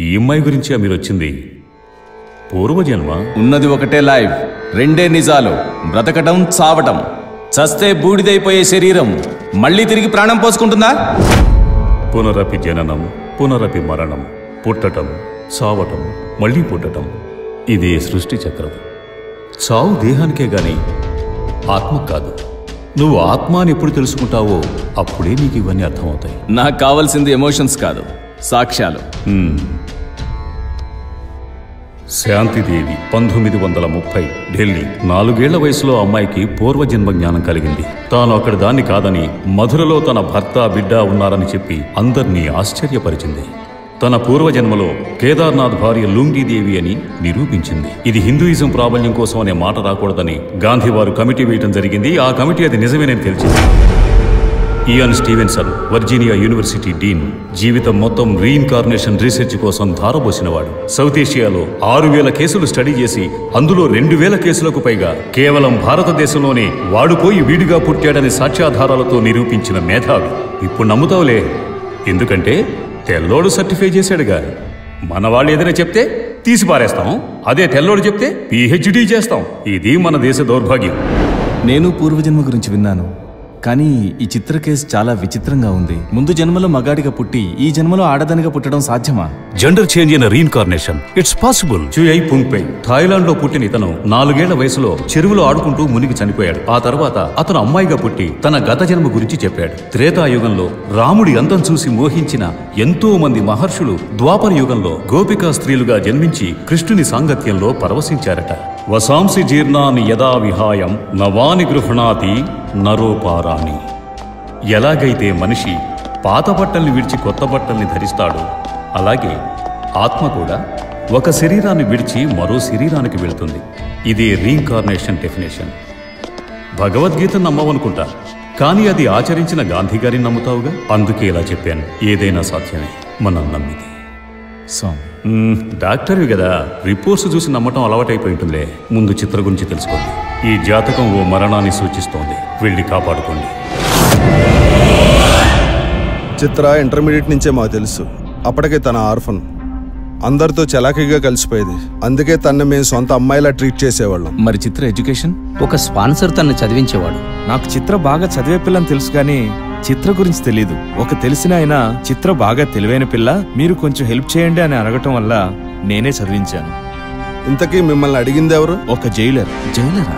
ఈ అమ్మాయి గురించే మీరు వచ్చింది? పూర్వజన్మ ఉన్నది ఒకటే లైఫ్, రెండే నిజాలు. బ్రతకటం, చావటం. చస్తే బూడిదైపోయే శరీరం మళ్ళీ తిరిగి ప్రాణం పోసుకుంటుందా? పునరపి జననం, పునరపి మరణం. పుట్టటం, చావటం, మళ్ళీ పుట్టటం. ఇదే సృష్టి చక్రం. చావు దేహానికే గాని ఆత్మ కాదు. నువ్వు ఆత్మ అని ఎప్పుడు తెలుసుకుంటావో అప్పుడే నీకు ఇవన్నీ అర్థమవుతాయి. నాకు కావాల్సింది ఎమోషన్స్ కాదు, సాక్ష్యాలు. శాంతిదేవి 1930 ఢిల్లీ. 4 ఏళ్ల వయసులో అమ్మాయికి పూర్వజన్మ జ్ఞానం కలిగింది. తాను అక్కడ దాన్ని కాదని మధురలో తన భర్త బిడ్డ ఉన్నారని చెప్పి అందర్నీ ఆశ్చర్యపరిచింది. తన పూర్వజన్మలో కేదార్నాథ్ భార్య లుంగీదేవి అని నిరూపించింది. ఇది హిందూయిజం ప్రాబల్యం కోసం అనే మాట రాకూడదని గాంధీ వారు కమిటీ వేయటం జరిగింది. ఆ కమిటీ అది నిజమేనని తెలిసింది. Ian Stevenson, Virginia University dean, జీవితం మొత్తం రీఇన్కార్నేషన్ రీసెర్చ్ కోసం ధారపోసినవాడు. సౌత్ ఏషియాలో 6000 కేసులు స్టడీ చేసి అందులో 2000 కేసులకు పైగా కేవలం భారతదేశంలోనే వాడుపోయి వీడిగా పుట్టాడని సాక్ష్యాధారాలతో నిరూపించిన మేధావి. ఇప్పుడు నమ్ముతావులే, ఎందుకంటే తెల్లోడు సర్టిఫై చేశాడుగా. మన వాళ్ళు ఏదైనా చెప్తే తీసి పారేస్తాం, అదే తెల్లోడు చెప్తే PhD చేస్తాం. ఇది మన దేశ దౌర్భాగ్యం. నేను పూర్వజన్మ గురించి విన్నాను, కానీ ఈ చిత్ర కేసు చాలా విచిత్రంగా ఉంది. ముందు జన్మలో మగాడిగా పుట్టి ఈ జన్మలో ఆడదానిగా పుట్టడం సాధ్యమా? జెండర్ చేంజ్ అయిన రీఇన్కార్నేషన్ ఇట్స్ పాసిబుల్. చుయై పుంగ్పై థాయిలాండ్ లో పుట్టిన ఇతను 4 ఏళ్ల వయసులో చెరువులో ఆడుకుంటూ మునిగి చనిపోయాడు. ఆ తర్వాత అతను అమ్మాయిగా పుట్టి తన గత జన్మ గురించి చెప్పాడు. త్రేతాయుగంలో రాముడి అందం చూసి మోహించిన ఎంతో మంది మహర్షులు ద్వాపర యుగంలో గోపికా స్త్రీలుగా జన్మించి కృష్ణుని సాంగత్యంలో పరవశించారట. వసాంసి జీర్ణాన్ని యదా విహాయం నవాని గృహణాతి నరోపారాని. ఎలాగైతే మనిషి పాత బట్టల్ని విడిచి కొత్త బట్టల్ని ధరిస్తాడో అలాగే ఆత్మ కూడా ఒక శరీరాన్ని విడిచి మరో శరీరానికి వెళ్తుంది. ఇదే రీఇన్కార్నేషన్ డెఫినేషన్. భగవద్గీత నమ్మవనుకుంటా, కానీ అది ఆచరించిన గాంధీ గారిని నమ్ముతావుగా. అందుకే ఇలా చెప్పాను, ఏదైనా సాధ్యమే మనం నమ్మితే. డాక్టర్వి కదా, రిపోర్ట్స్ చూసి నమ్మటం అలవాటైపోయి ఉంటుందిలే. ముందు చిత్ర గురించి తెలుసుకోండి. ఈ జాతకం ఓ మరణాన్ని సూచిస్తోంది, వెళ్ళి కాపాడుకోండి. చిత్ర ఇంటర్మీడియట్ నుంచే మాకు తెలుసు. అప్పటికే తన ఆర్ఫన్, అందరితో చలాకీగా కలిసిపోయేది. అందుకే తన్ని మేము సొంత అమ్మాయిలా ట్రీట్ చేసేవాళ్ళం. మరి చిత్ర ఎడ్యుకేషన్? ఒక స్పాన్సర్ తను చదివించేవాడు. నాకు చిత్ర బాగా చదివే పిల్లని తెలుసు, కానీ చిత్ర గురించి తెలీదు. ఒక తెలిసిన ఆయన చిత్ర బాగా తెలివైన పిల్ల, మీరు కొంచెం హెల్ప్ చేయండి అని అడగటం వల్ల నేనే చదివించాను. ఇంతకీ మిమ్మల్ని అడిగింది ఎవరు? ఒక జైలర్. జైలరా?